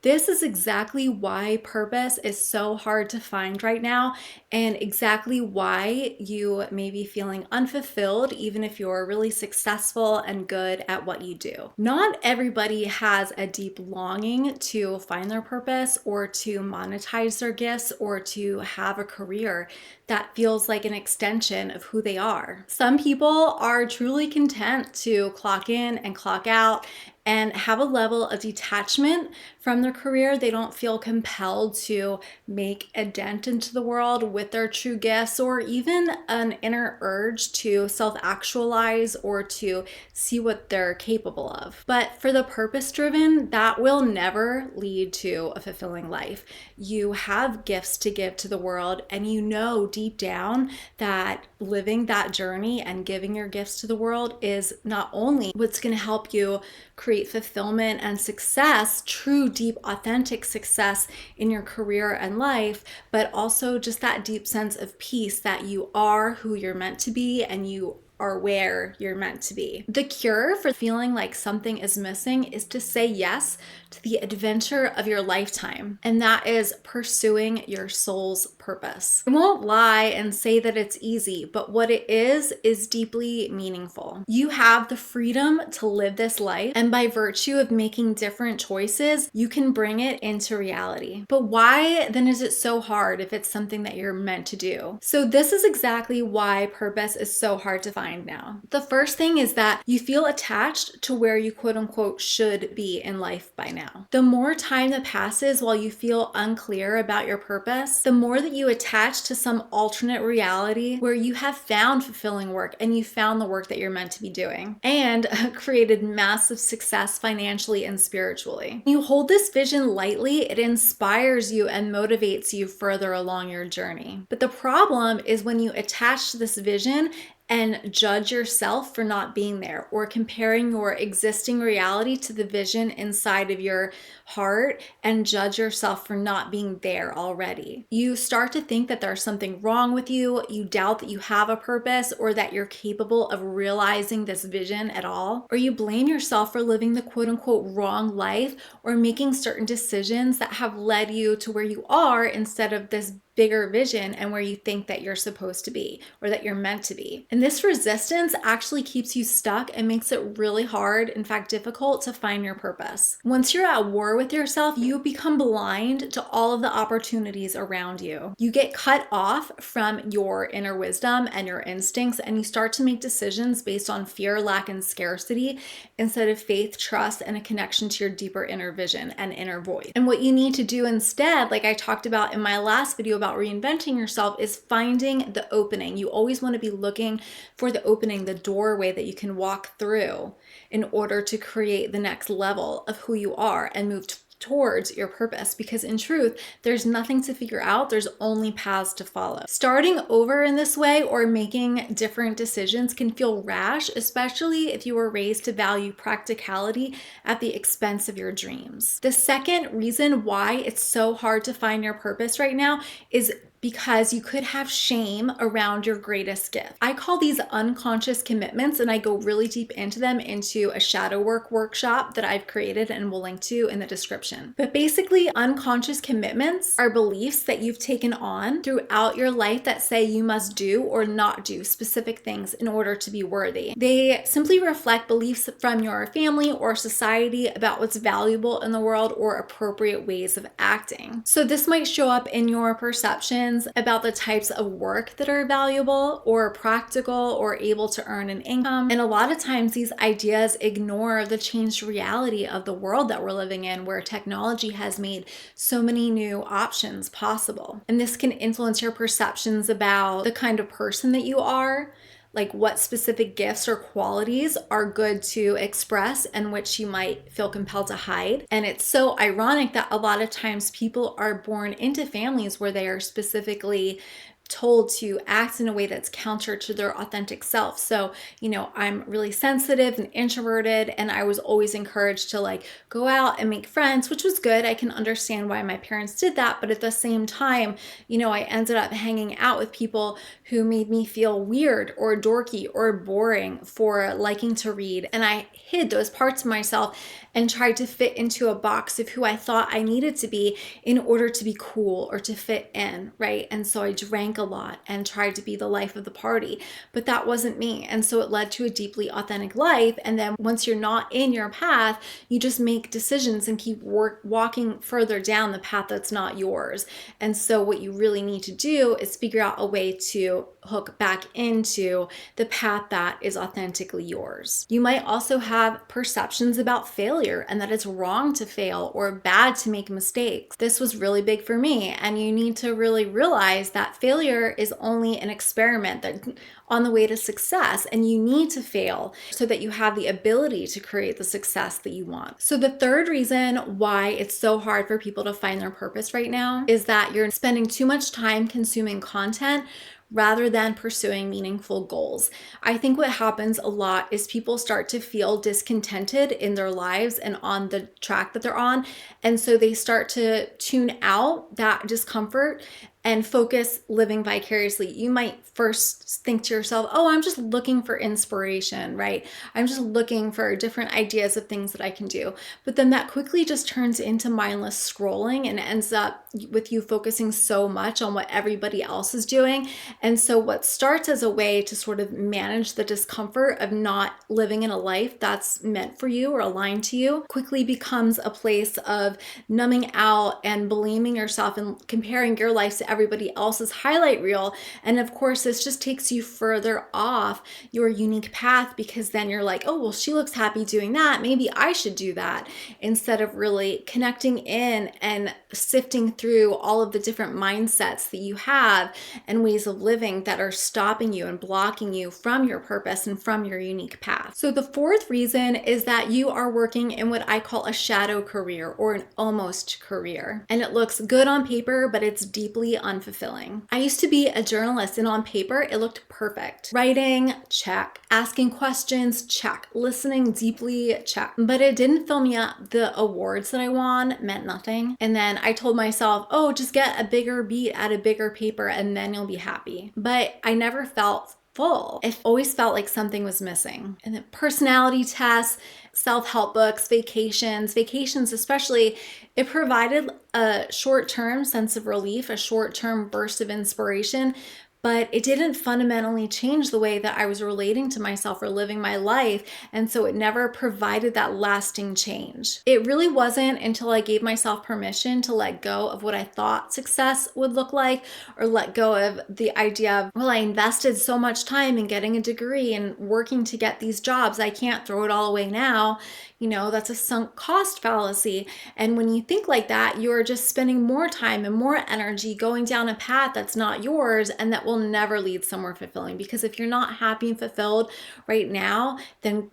This is exactly why purpose is so hard to find right now, and exactly why you may be feeling unfulfilled, even if you're really successful and good at what you do. Not everybody has a deep longing to find their purpose or to monetize their gifts or to have a career that feels like an extension of who they are. Some people are truly content to clock in and clock out and have a level of detachment from their career. They don't feel compelled to make a dent into the world with their true gifts, or even an inner urge to self-actualize or to see what they're capable of. But for the purpose-driven, that will never lead to a fulfilling life. You have gifts to give to the world, and you know deep down that living that journey and giving your gifts to the world is not only what's going to help you create fulfillment and success, true, deep, authentic success in your career and life, but also just that deep sense of peace that you are who you're meant to be and you are where you're meant to be. The cure for feeling like something is missing is to say yes to the adventure of your lifetime, and that is pursuing your soul's purpose. I won't lie and say that it's easy, but what it is deeply meaningful. You have the freedom to live this life, and by virtue of making different choices, you can bring it into reality. But why then is it so hard if it's something that you're meant to do? So this is exactly why purpose is so hard to find now. The first thing is that you feel attached to where you quote unquote should be in life by now. The more time that passes while you feel unclear about your purpose, the more that you attach to some alternate reality where you have found fulfilling work and you found the work that you're meant to be doing and created massive success financially and spiritually. When you hold this vision lightly, it inspires you and motivates you further along your journey. But the problem is when you attach to this vision and judge yourself for not being there, or comparing your existing reality to the vision inside of your heart and judge yourself for not being there already. You start to think that there's something wrong with you, you doubt that you have a purpose or that you're capable of realizing this vision at all, or you blame yourself for living the quote unquote wrong life or making certain decisions that have led you to where you are instead of this bigger vision and where you think that you're supposed to be or that you're meant to be. And this resistance actually keeps you stuck and makes it really hard, in fact difficult, to find your purpose. Once you're at war with yourself, you become blind to all of the opportunities around you. You get cut off from your inner wisdom and your instincts, and you start to make decisions based on fear, lack, and scarcity instead of faith, trust, and a connection to your deeper inner vision and inner voice. And what you need to do instead, like I talked about in my last video about reinventing yourself, is finding the opening. You always want to be looking for the opening, the doorway that you can walk through in order to create the next level of who you are and move towards your purpose, because in truth, there's nothing to figure out, there's only paths to follow. Starting over in this way or making different decisions can feel rash, especially if you were raised to value practicality at the expense of your dreams. The second reason why it's so hard to find your purpose right now is because you could have shame around your greatest gift. I call these unconscious commitments, and I go really deep into them into a shadow work workshop that I've created and will link to in the description. But basically, unconscious commitments are beliefs that you've taken on throughout your life that say you must do or not do specific things in order to be worthy. They simply reflect beliefs from your family or society about what's valuable in the world or appropriate ways of acting. So this might show up in your perception about the types of work that are valuable or practical or able to earn an income. And a lot of times these ideas ignore the changed reality of the world that we're living in, where technology has made so many new options possible. And this can influence your perceptions about the kind of person that you are, like what specific gifts or qualities are good to express and which you might feel compelled to hide. And it's so ironic that a lot of times people are born into families where they are specifically told to act in a way that's counter to their authentic self. So, I'm really sensitive and introverted, and I was always encouraged to like go out and make friends, which was good. I can understand why my parents did that. But at the same time, I ended up hanging out with people who made me feel weird or dorky or boring for liking to read. And I hid those parts of myself and tried to fit into a box of who I thought I needed to be in order to be cool or to fit in, right? And so I drank a lot and tried to be the life of the party, but that wasn't me. And so it led to a deeply authentic life. And then once you're not in your path, you just make decisions and keep walking further down the path that's not yours. And so what you really need to do is figure out a way to hook back into the path that is authentically yours. You might also have perceptions about failure and that it's wrong to fail or bad to make mistakes. This was really big for me, and you need to really realize that failure is only an experiment that on the way to success, and you need to fail so that you have the ability to create the success that you want. So the third reason why it's so hard for people to find their purpose right now is that you're spending too much time consuming content rather than pursuing meaningful goals. I think what happens a lot is people start to feel discontented in their lives and on the track that they're on. And so they start to tune out that discomfort and focus living vicariously. You might first think to yourself, oh, I'm just looking for inspiration, right? I'm just looking for different ideas of things that I can do. But then that quickly just turns into mindless scrolling and ends up with you focusing so much on what everybody else is doing. And so what starts as a way to sort of manage the discomfort of not living in a life that's meant for you or aligned to you quickly becomes a place of numbing out and blaming yourself and comparing your life to everybody else's highlight reel. And of course, this just takes you further off your unique path, because then you're like, oh, well, she looks happy doing that. Maybe I should do that, instead of really connecting in and sifting through all of the different mindsets that you have and ways of living that are stopping you and blocking you from your purpose and from your unique path. So the fourth reason is that you are working in what I call a shadow career or an almost career. And it looks good on paper, but it's deeply unfulfilling. I used to be a journalist, and on paper, it looked perfect. Writing, check. Asking questions, check. Listening deeply, check. But it didn't fill me up. The awards that I won meant nothing. And then I told myself, oh, just get a bigger beat at a bigger paper and then you'll be happy. But I never felt full. It always felt like something was missing. And then personality tests, self-help books, vacations especially, it provided a short-term sense of relief, a short-term burst of inspiration, but it didn't fundamentally change the way that I was relating to myself or living my life. And so it never provided that lasting change. It really wasn't until I gave myself permission to let go of what I thought success would look like, or let go of the idea of, well, I invested so much time in getting a degree and working to get these jobs, I can't throw it all away now. You know, that's a sunk cost fallacy. And when you think like that, you're just spending more time and more energy going down a path that's not yours and that will never lead somewhere fulfilling. Because if you're not happy and fulfilled right now, then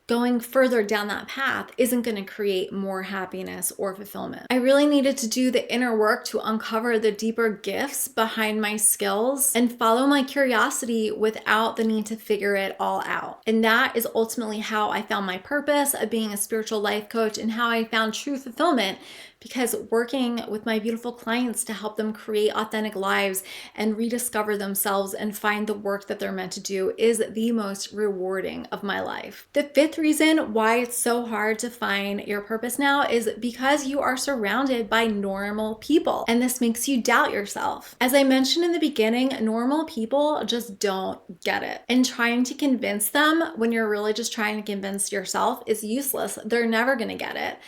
going further down that path isn't going to create more happiness or fulfillment. I really needed to do the inner work to uncover the deeper gifts behind my skills and follow my curiosity without the need to figure it all out. And that is ultimately how I found my purpose of being a spiritual life coach, and how I found true fulfillment, because working with my beautiful clients to help them create authentic lives and rediscover themselves and find the work that they're meant to do is the most rewarding of my life. The fifth reason why it's so hard to find your purpose now is because you are surrounded by normal people, and this makes you doubt yourself. As I mentioned in the beginning, normal people just don't get it. And trying to convince them when you're really just trying to convince yourself is useless. They're never going to get it.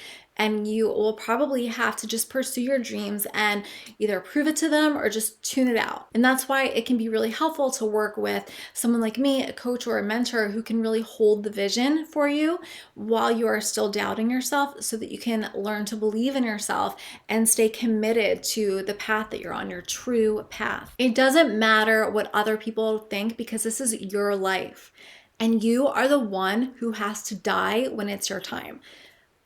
And you will probably have to just pursue your dreams and either prove it to them or just tune it out. And that's why it can be really helpful to work with someone like me, a coach or a mentor, who can really hold the vision for you while you are still doubting yourself, so that you can learn to believe in yourself and stay committed to the path that you're on, your true path. It doesn't matter what other people think, because this is your life. And you are the one who has to die when it's your time.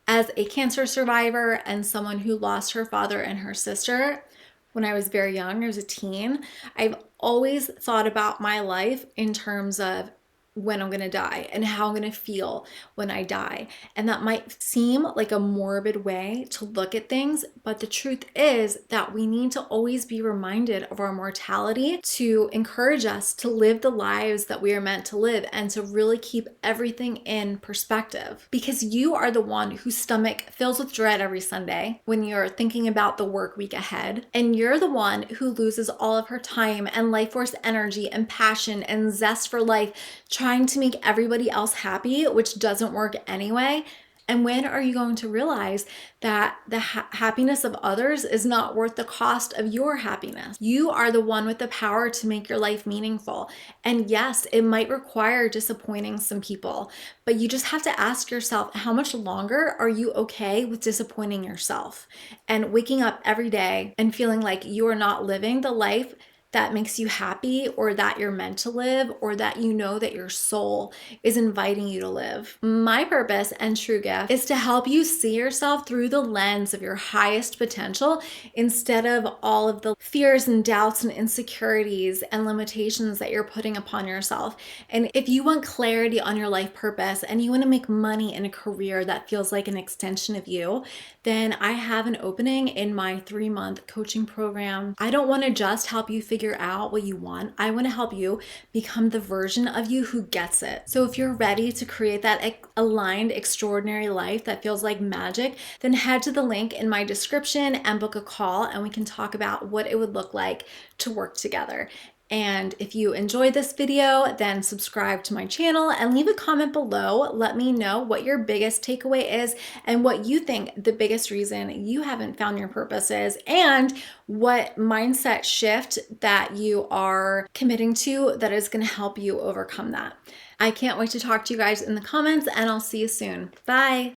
As a cancer survivor and someone who lost her father and her sister when I was very young, as a teen, I've always thought about my life in terms of when I'm gonna die and how I'm gonna feel when I die. And that might seem like a morbid way to look at things, but the truth is that we need to always be reminded of our mortality to encourage us to live the lives that we are meant to live and to really keep everything in perspective. Because you are the one whose stomach fills with dread every Sunday when you're thinking about the work week ahead. And you're the one who loses all of her time and life force energy and passion and zest for life trying to make everybody else happy, which doesn't work anyway. And when are you going to realize that the happiness of others is not worth the cost of your happiness? You are the one with the power to make your life meaningful. And yes, it might require disappointing some people, but you just have to ask yourself, how much longer are you okay with disappointing yourself and waking up every day and feeling like you are not living the life that makes you happy, or that you're meant to live, or that you know that your soul is inviting you to live. My purpose and true gift is to help you see yourself through the lens of your highest potential instead of all of the fears and doubts and insecurities and limitations that you're putting upon yourself. And if you want clarity on your life purpose and you want to make money in a career that feels like an extension of you, then I have an opening in my 3-month coaching program. I don't want to just help you figure out what you want. I want to help you become the version of you who gets it. So if you're ready to create that aligned, extraordinary life that feels like magic, then head to the link in my description and book a call, and we can talk about what it would look like to work together. And if you enjoyed this video, then subscribe to my channel and leave a comment below. Let me know what your biggest takeaway is and what you think the biggest reason you haven't found your purpose is, and what mindset shift that you are committing to that is going to help you overcome that. I can't wait to talk to you guys in the comments, and I'll see you soon. Bye.